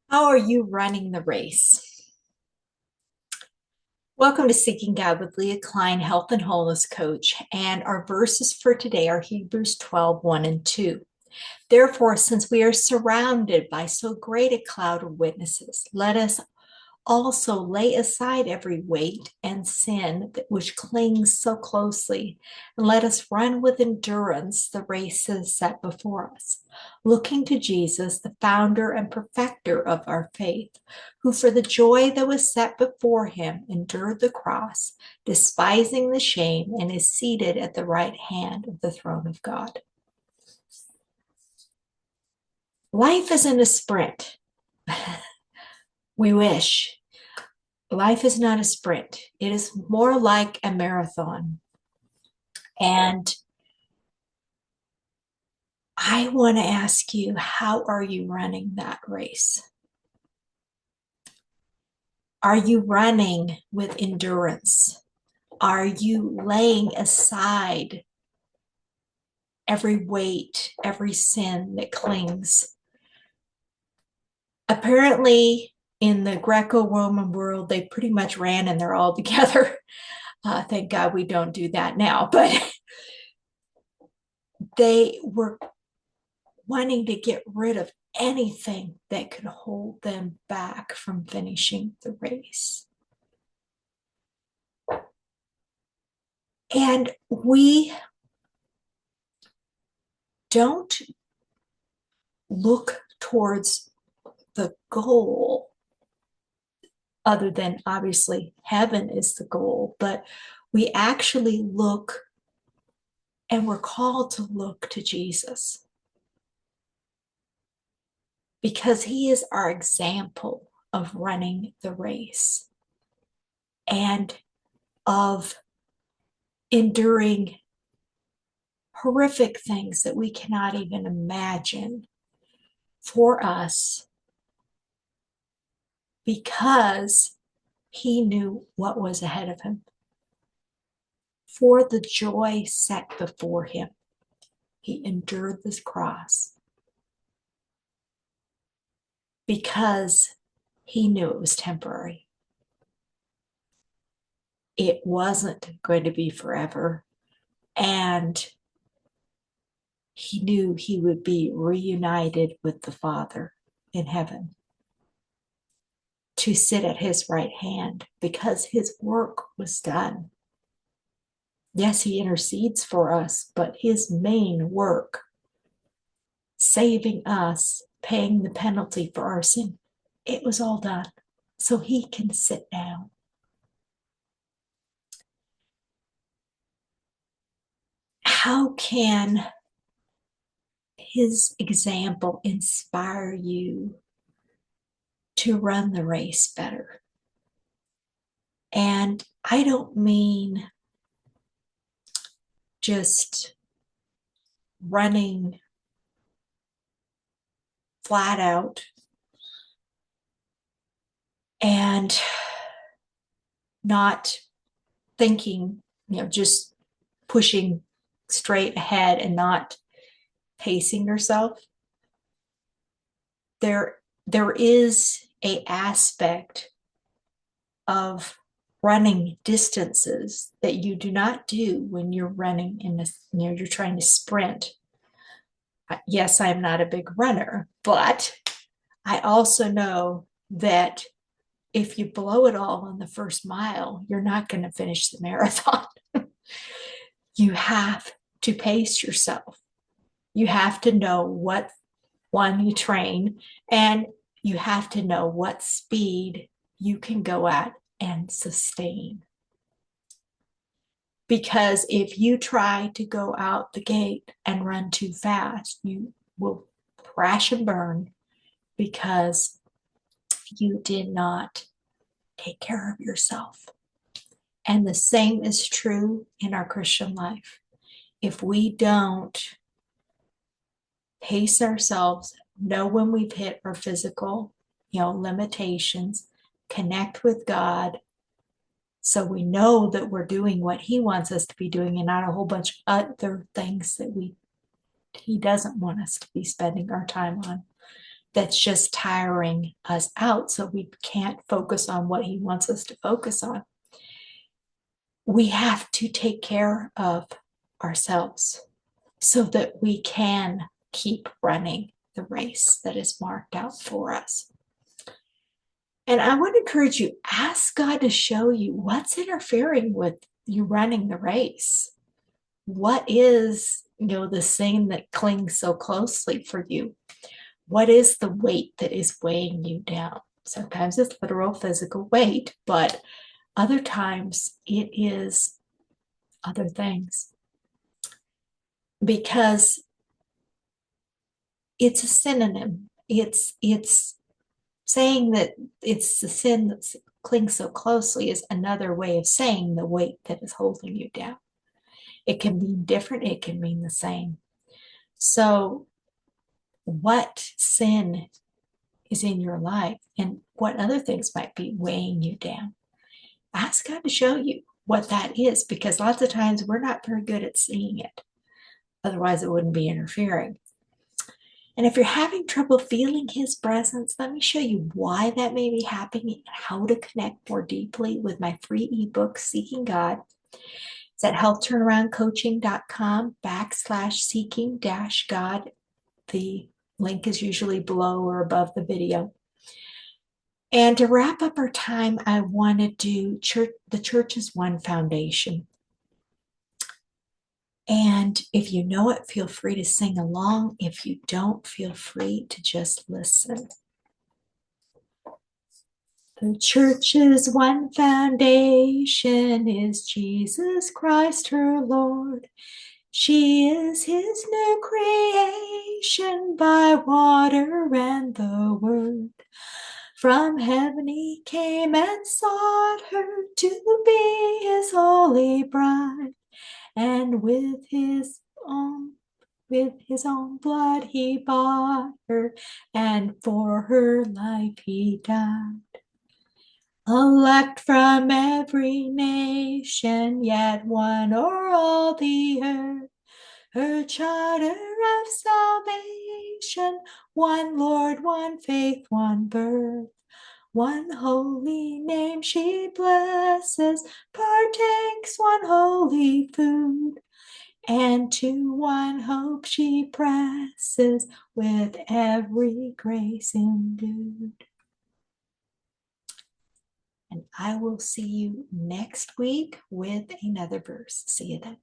How are you running the race? Welcome to Seeking God with Leah Klein, Health and Wholeness Coach. And our verses for today are Hebrews 12:1 and 2. Therefore, since we are surrounded by so great a cloud of witnesses, let us also lay aside every weight and sin which clings so closely, and let us run with endurance the race that is set before us, looking to Jesus, the founder and perfecter of our faith, who for the joy that was set before him endured the cross, despising the shame, and is seated at the right hand of the throne of God. Life isn't a sprint. We wish. Life is not a sprint. It is more like a marathon. And I want to ask you, how are you running that race? Are you running with endurance? Are you laying aside every weight, every sin that clings? Apparently, in the Greco-Roman world, they pretty much ran and they're all together. Thank God we don't do that now, but they were wanting to get rid of anything that could hold them back from finishing the race. And we don't look towards the goal, other than obviously heaven is the goal, but we actually look and we're called to look to Jesus because he is our example of running the race and of enduring horrific things that we cannot even imagine for us because he knew what was ahead of him. For the joy set before him, he endured this cross because he knew it was temporary. It wasn't going to be forever. And he knew he would be reunited with the Father in heaven to sit at his right hand because his work was done. Yes, he intercedes for us, but his main work, saving us, paying the penalty for our sin, it was all done. So he can sit down. How can his example inspire you to run the race better? And I don't mean just running flat out and not thinking, just pushing straight ahead and not pacing yourself. There is a aspect of running distances that you do not do when you're running you're trying to sprint. Yes, I'm not a big runner, but I also know that if you blow it all on the first mile, you're not going to finish the marathon. You have to pace yourself. You have to know what one you train, and you have to know what speed you can go at and sustain. Because if you try to go out the gate and run too fast, you will crash and burn because you did not take care of yourself. And the same is true in our Christian life. If we don't pace ourselves, know when we've hit our physical, limitations, connect with God, so we know that we're doing what he wants us to be doing and not a whole bunch of other things that he doesn't want us to be spending our time on. that's just tiring us out, so we can't focus on what he wants us to focus on. We have to take care of ourselves so that we can keep running the race that is marked out for us. And I would encourage you, ask God to show you what's interfering with you running the race. What is, this thing that clings so closely for you? What is the weight that is weighing you down? Sometimes it's literal physical weight, but other times it is other things. Because it's a synonym. It's saying that it's the sin that clings so closely is another way of saying the weight that is holding you down. It can mean different, it can mean the same. So, what sin is in your life and what other things might be weighing you down? Ask God to show you what that is, because lots of times we're not very good at seeing it. Otherwise, it wouldn't be interfering. And if you're having trouble feeling his presence, let me show you why that may be happening and how to connect more deeply with my free ebook, Seeking God. It's at healthturnaroundcoaching.com/seeking-God. The link is usually below or above the video. And to wrap up our time, I want to do the Church is One Foundation. And if you know it, feel free to sing along. If you don't, feel free to just listen. The Church's one foundation is Jesus Christ, her Lord. She is his new creation by water and the word. From heaven he came and sought her to be his holy bride. And with his own blood he bought her, and for her life he died. Elect from every nation, yet one o'er all the earth, her charter of salvation, one Lord, one faith, one birth. One holy name she blesses, partakes one holy food, and to one hope she presses, with every grace endued. And I will see you next week with another verse. See you then.